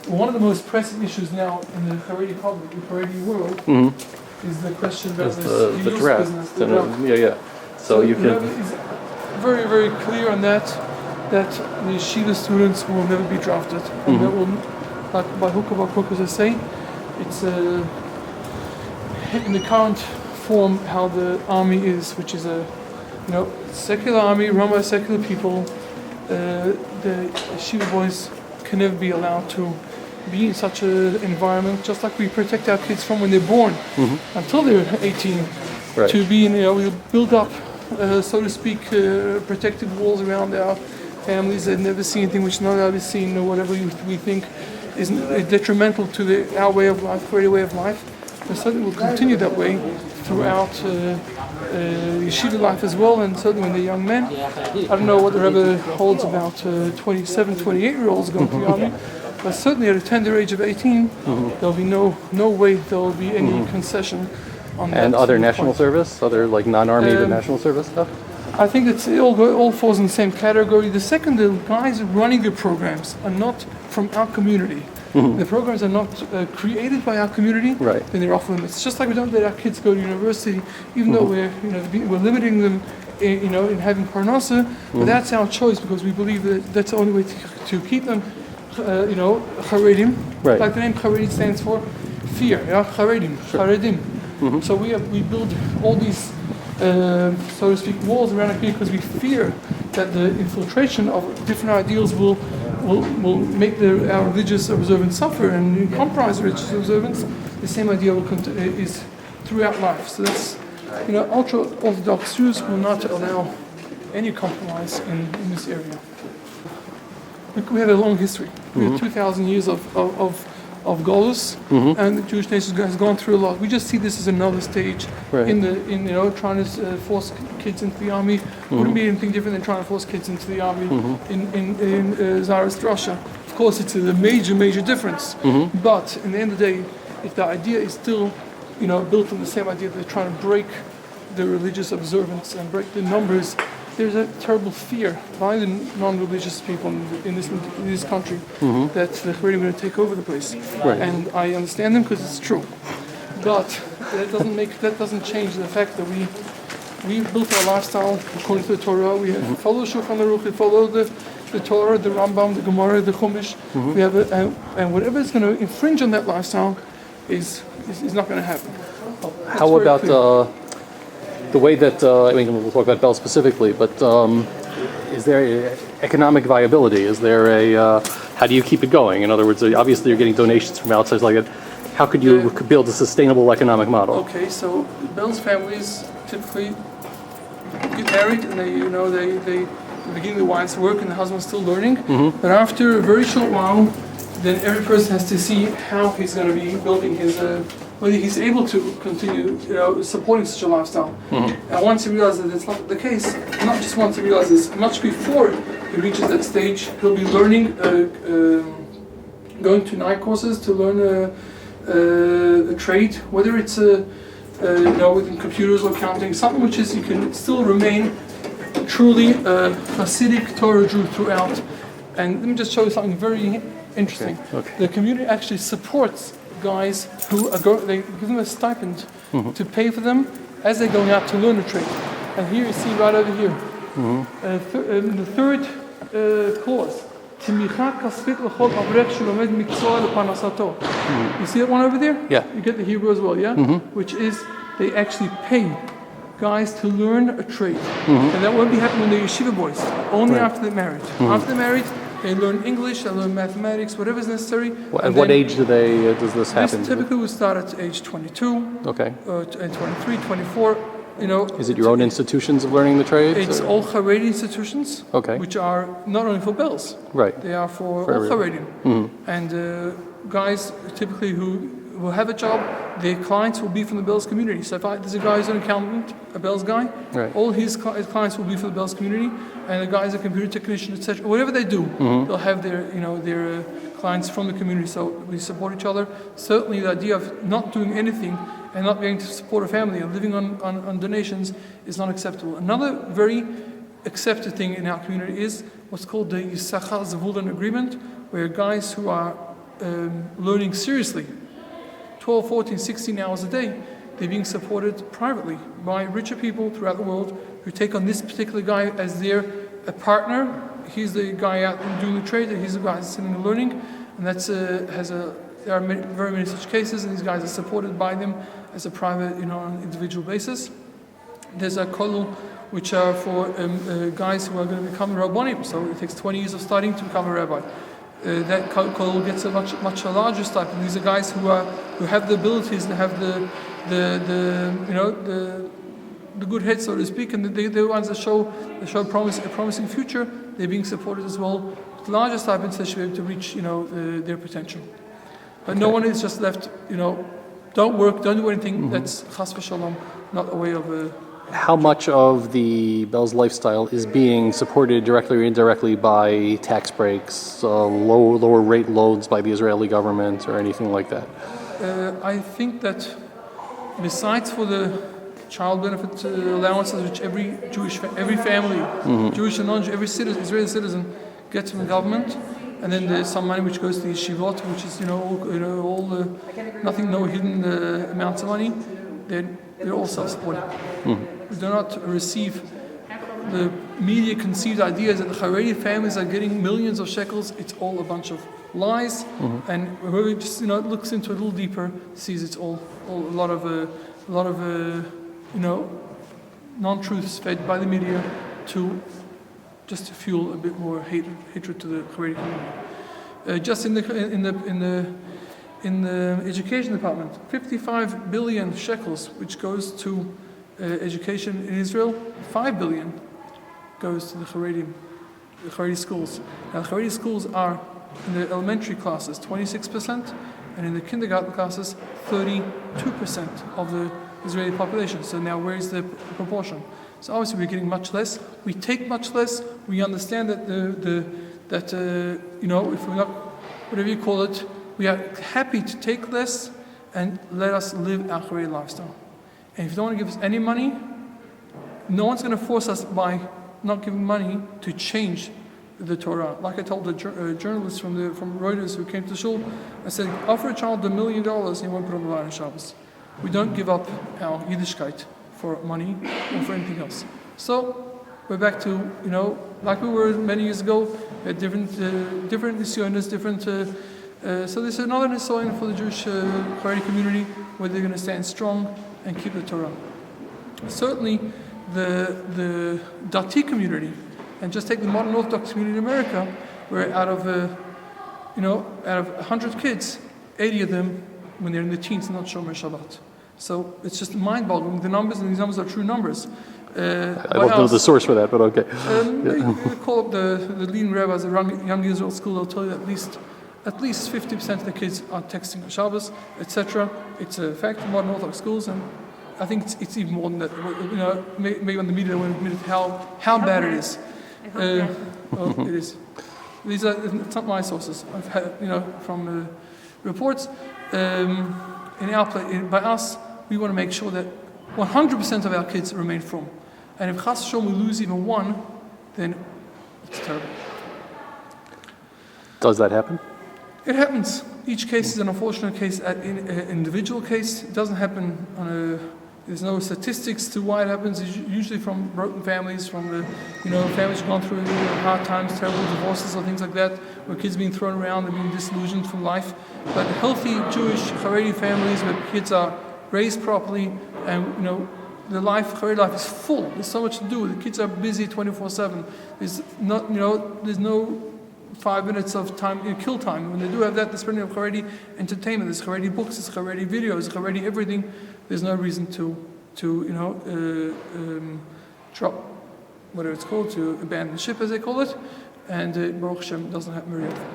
one of the most pressing issues now in the Hareidi public, the Hareidi world, is the question about the draft. business. Yeah. So you can. It's very, very clear on that the yeshiva students will never be drafted. And that will, like by hook or by crook, as I say, it's in the current form how the army is, which is a secular army run by secular people. The yeshiva boys can never be allowed to be in such an environment, just like we protect our kids from when they're born until they're 18. Right. To be we build up, so to speak, protective walls around our families that never see anything which not ever seen, or whatever we think is detrimental to our way of life, Haredi way of life. And certainly will continue that way throughout yeshiva life as well, and certainly when they're young men. I don't know what the Rebbe holds about 27, 28-year-olds going to the army, but certainly at a tender age of 18, there'll be no way there'll be any concession on that. And other national service, other like non-army but national service stuff? I think it all falls in the same category. The second, the guys running the programs are not from our community. The programs are not created by our community. Right. Then they're off limits. Just like we don't let our kids go to university, even though we're limiting them, in having parnasa. But that's our choice because we believe that that's the only way to keep them, Haredim. Right. Like the name Hareidi stands for fear. Yeah, Haredim. Haredim. So we build all these, so to speak, walls around our community because we fear that the infiltration of different ideals will make our religious observance suffer and compromise religious observance. The same idea is throughout life. So that's, ultra-Orthodox Jews will not allow any compromise in this area. We have a long history. We have 2,000 years of Golus, and the Jewish nation has gone through a lot. We just see this as another stage in trying to force kids into the army. Wouldn't be anything different than trying to force kids into the army in Tsarist Russia. Of course, it's a major difference. But in the end of the day, if the idea is still, built on the same idea, they're trying to break the religious observance and break the numbers. There's a terrible fear by the non-religious people in this country that the Haredim are going to take over the place, and I understand them because it's true. But that doesn't change the fact that we built our lifestyle according to the Torah. We follow Shulchan Aruch, we follow the Torah, the Rambam, the Gemara, the Chumash. We have and whatever is going to infringe on that lifestyle is not going to happen. How about the way that, we'll talk about Belz specifically, but is there economic viability? Is there how do you keep it going? In other words, obviously you're getting donations from outside like that. How could you build a sustainable economic model? Okay, so Belz families typically get married and they begin the wife's work and the husband's still learning. But after a very short while, then every person has to see how he's going to be building his whether he's able to continue, supporting such a lifestyle. And once he realizes that it's not the case, not just once he realizes, much before he reaches that stage, he'll be learning, going to night courses to learn a trade, whether it's within computers or accounting, something which is you can still remain truly a Chassidic Torah Jew throughout. And let me just show you something very interesting. Okay. The community actually supports guys who they give them a stipend to pay for them as they're going out to learn a trade. And here you see right over here, in the third clause, you see that one over there? Yeah. You get the Hebrew as well, yeah? Which is they actually pay guys to learn a trade. And that won't be happening when they're yeshiva boys, only after they're married. After they're married, they learn English, they learn mathematics, whatever is necessary. At what age does this happen? This typically would start at age 22, okay, and 23, 24. Is it your own institutions of learning the trades? It's all Hareidi institutions, which are not only for Belz. Right. They are for all Hareidim. And guys typically who will have a job, their clients will be from the Belz community. So if there's a guy who's an accountant, a Belz guy, all his clients will be from the Belz community, and the guy's a computer technician, etc. Whatever they do, they'll have their clients from the community. So we support each other. Certainly, the idea of not doing anything and not being able to support a family and living on donations is not acceptable. Another very accepted thing in our community is what's called the Yisachar Zavulun agreement, where guys who are learning seriously, 12, 14, 16 hours a day, they're being supported privately by richer people throughout the world who take on this particular guy as their partner. He's the guy out doing the trade, he's the guy sitting and learning, and there are very many such cases, and these guys are supported by them as a private, on an individual basis. There's a kollel which are for guys who are going to become rabbanim, so it takes 20 years of studying to become a rabbi. That kollel gets a much larger stipend. These are guys who have the abilities and have the good head, so to speak, and they're the ones that show a promising future. They're being supported as well with larger stipends. They should be able to reach their potential. But no one is just left, don't work, don't do anything. That's chas v'shalom, not a way of. How much of the Belz lifestyle is being supported directly or indirectly by tax breaks, lower rate loans by the Israeli government, or anything like that? I think that besides for the child benefit allowances, which every family, Jewish and non-Jewish, every Israeli citizen gets from the government, and then there's some money which goes to the yeshivot, which is all the no hidden amounts of money. Then they're all self-supporting. We do not receive the media conceived ideas that the Hareidi families are getting millions of shekels. It's all a bunch of lies, and whoever just looks into it a little deeper sees it's all a lot of non-truths fed by the media to fuel a bit more hatred to the Hareidi community. Just in the education department, 55 billion shekels, which goes to education in Israel, 5 billion goes to the Hareidi schools. Now, the Hareidi schools are in the elementary classes 26%, and in the kindergarten classes 32% of the Israeli population. So now, where is the proportion? So obviously, we're getting much less. We take much less. We understand that if we're not, whatever you call it, we are happy to take less and let us live our Hareidi lifestyle. And if you don't want to give us any money, no one's going to force us by not giving money to change the Torah. Like I told the journalist from Reuters who came to shul, I said, offer a child $1 million and he won't put on the line on Shabbos. We don't give up our Yiddishkeit for money or for anything else. So we're back to, like we were many years ago, we had different Ziyonis, so this is another Ziyon for the Jewish Hareidi community where they're going to stand strong and keep the Torah. Certainly, the Dati community, and just take the modern Orthodox community in America, where out of 100 kids, 80 of them, when they're in the teens, are not Shomer Shabbat. So it's just mind-boggling. The numbers, and these numbers are true numbers. I don't know the source for that, but okay. They call up the leading rabbis at Young Israel School. They'll tell you at least 50% of the kids are texting on Shabbos, etc. It's a fact in modern Orthodox schools, and I think it's even more than that. Maybe on the media won't admit how bad it is. It is. These are it's not my sources. I've had from reports. By us, we want to make sure that 100% of our kids remain from. And if chas v'shalom we lose even one, then it's terrible. Does that happen? It happens. Each case is an unfortunate case, an individual case. It doesn't happen there's no statistics to why it happens. It's usually from broken families, from the families who've gone through hard times, terrible divorces or things like that, where kids are being thrown around and being disillusioned from life. But healthy Jewish Hareidi families where kids are raised properly and the Hareidi life is full. There's so much to do. The kids are busy 24/7. There's no 5 minutes of time, kill time. When they do have that, there's plenty of Hareidi entertainment. There's Hareidi books, there's Hareidi videos, Hareidi everything. There's no reason to drop whatever it's called, to abandon the ship as they call it. And Baruch Hashem doesn't happen very often.